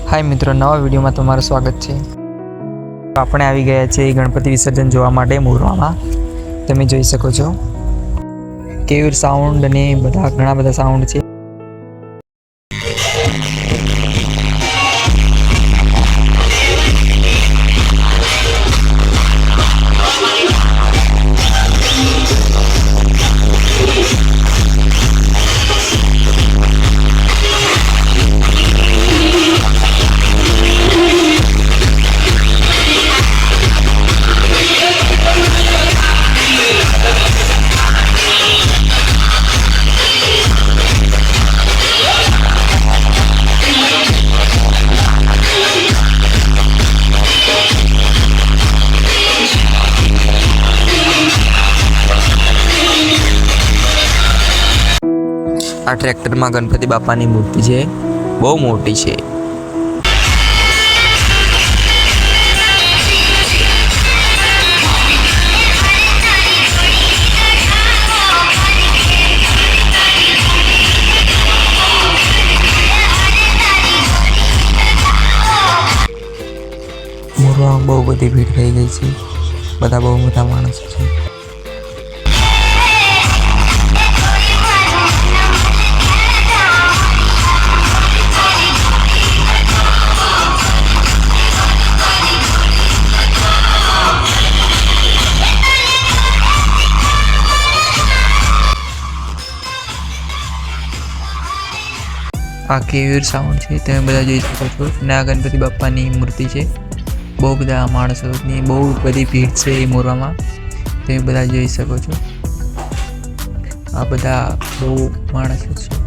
हाय मित्रों, नवा वीडियो में तमारुं स्वागत है। આપણે આવી ગયા છે ગણપતિ વિસર્જન જોવા માટે મોરવામાં। તમે જોઈ શકો છો કેવી સાઉન્ડ અને ઘણા બધા સાઉન્ડ છે। आ ट्रेक्टर में गणपति बापा की मूर्ति है, बहुत मोटी है। मोरवा बहुत बड़ी भीड़ थई गई है, बधा बहुत मोटा माणस है। आ केवीर साउंड है, તમે બધા જોઈ શકો છો। ના ગણપતિ બાપાની મૂર્તિ છે, બહુ બધા માણસોની બહુ બધી ભીડ છે એ મોરવામાં, તમે બધા જોઈ શકો છો। આ બધા બહુ માણસો છે।